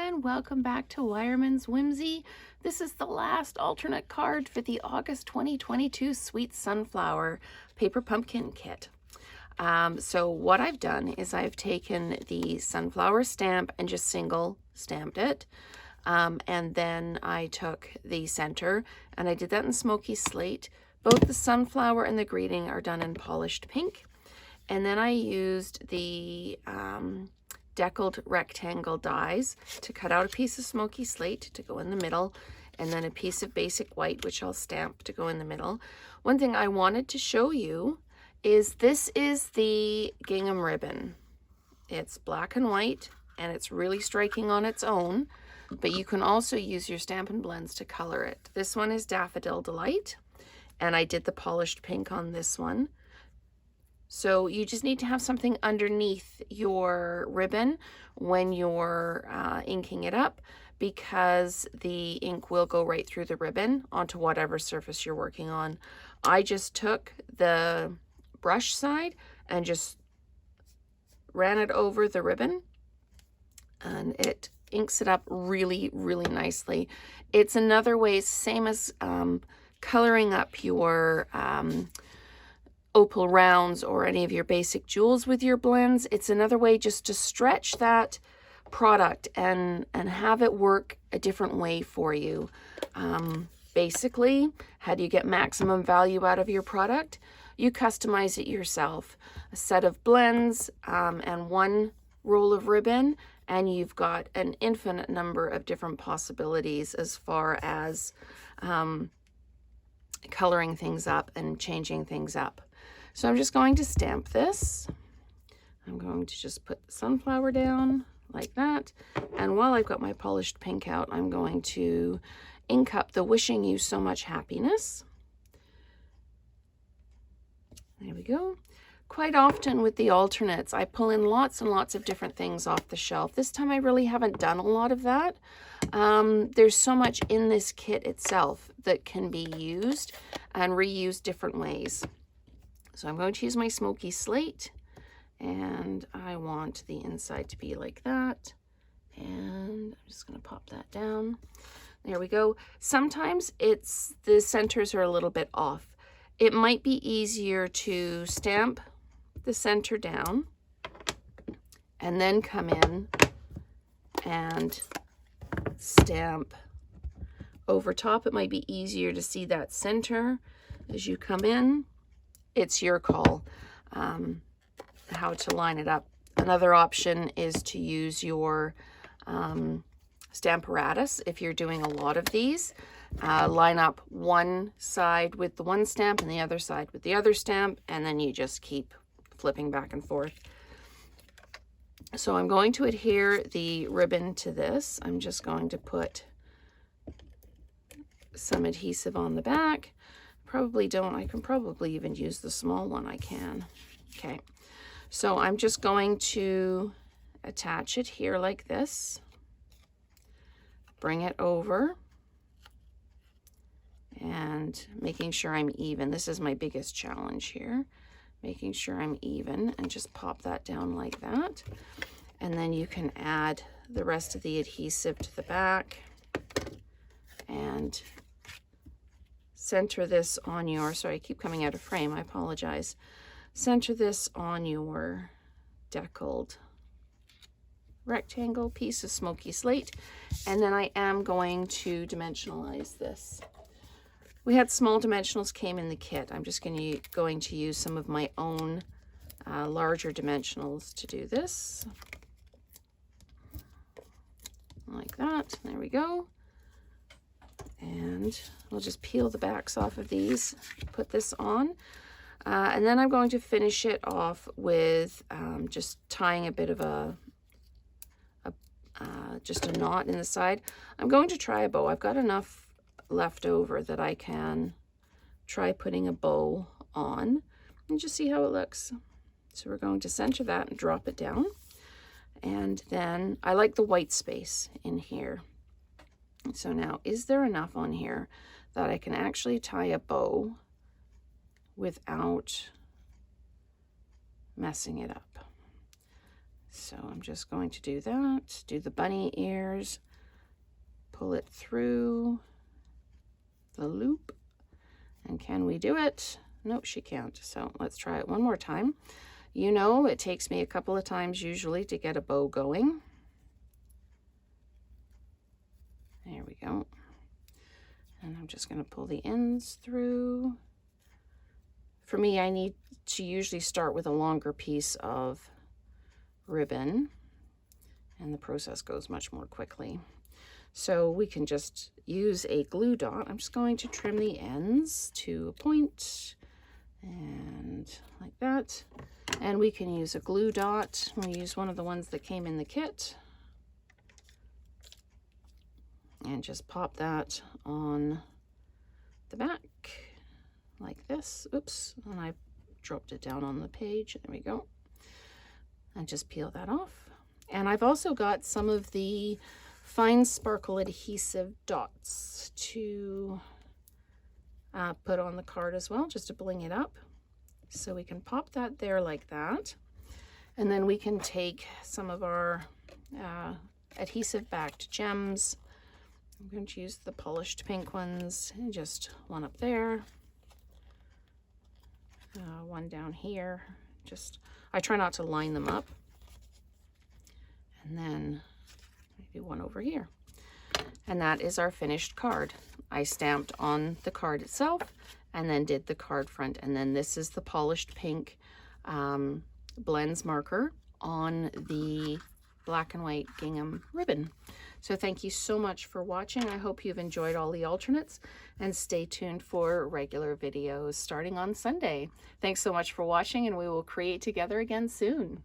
everyone, welcome back to Wireman's Whimsy. This is the last alternate card for the August 2022 Sweet Sunflower Paper Pumpkin Kit. So what I've done is I've taken the sunflower stamp and just single stamped it. And then I took the center and I did that in smoky slate. Both the sunflower and the greeting are done in polished pink. And then I used the deckled rectangle dies to cut out a piece of smoky slate to go in the middle, and then a piece of basic white, which I'll stamp to go in the middle. One thing I wanted to show you is this is the gingham ribbon. It's black and white, and it's really striking on its own, but you can also use your Stampin' Blends to color it. This one is Daffodil Delight, and I did the polished pink on this one. So you just need to have something underneath your ribbon when you're inking it up, because the ink will go right through the ribbon onto whatever surface you're working on. I just took the brush side and just ran it over the ribbon, and it inks it up really, really nicely. It's another way, same as coloring up your opal rounds or any of your basic jewels with your blends. It's another way just to stretch that product and have it work a different way for you. Basically, how do you get maximum value out of your product? You customize it yourself. A set of blends and one roll of ribbon, and you've got an infinite number of different possibilities as far as coloring things up and changing things up. So I'm just going to stamp this. I'm going to just put the sunflower down like that. And while I've got my polished pink out, I'm going to ink up the Wishing You So Much Happiness. There we go. Quite often with the alternates, I pull in lots and lots of different things off the shelf. This time I really haven't done a lot of that. There's so much in this kit itself that can be used and reused different ways. So I'm going to use my smoky slate, and I want the inside to be like that. And I'm just going to pop that down. There we go. Sometimes the centers are a little bit off. It might be easier to stamp the center down and then come in and stamp over top. It might be easier to see that center as you come in. It's your call how to line it up. Another option is to use your Stamparatus if you're doing a lot of these. Line up one side with the one stamp and the other side with the other stamp, and then you just keep flipping back and forth. So I'm going to adhere the ribbon to this. I'm just going to put some adhesive on the back. I can probably even use the small one. I can. Okay, so I'm just going to attach it here like this, bring it over, and making sure I'm even. This is my biggest challenge here, making sure I'm even, and just pop that down like that. And then you can add the rest of the adhesive to the back and center this on your, sorry, I keep coming out of frame, I apologize. Center this on your deckled rectangle piece of smoky slate, and then I am going to dimensionalize this. We had small dimensionals came in the kit. I'm just going to use some of my own larger dimensionals to do this. Like that. There we go. And we'll just peel the backs off of these, put this on. And then I'm going to finish it off with just tying a bit of just a knot in the side. I'm going to try a bow. I've got enough left over that I can try putting a bow on and just see how it looks. So we're going to center that and drop it down. And then I like the white space in here. So now, is there enough on here that I can actually tie a bow without messing it up? So I'm just going to do that, do the bunny ears, pull it through the loop. And can we do it? Nope, she can't. So let's try it one more time. You know, it takes me a couple of times usually to get a bow going. There we go. And I'm just going to pull the ends through. For me, I need to usually start with a longer piece of ribbon, and the process goes much more quickly. So we can just use a glue dot. I'm just going to trim the ends to a point, and like that. And we can use a glue dot. I'm going to use one of the ones that came in the kit. And just pop that on the back like this. Oops, and I dropped it down on the page. There we go. And just peel that off. And I've also got some of the fine sparkle adhesive dots to put on the card as well, just to bling it up. So we can pop that there like that. And then we can take some of our adhesive backed gems. I'm going to use the polished pink ones, and just one up there, one down here. I try not to line them up. And then maybe one over here. And that is our finished card. I stamped on the card itself and then did the card front. And then this is the polished pink blends marker on the black and white gingham ribbon. So thank you so much for watching. I hope you've enjoyed all the alternates, and stay tuned for regular videos starting on Sunday. Thanks so much for watching, and we will create together again soon.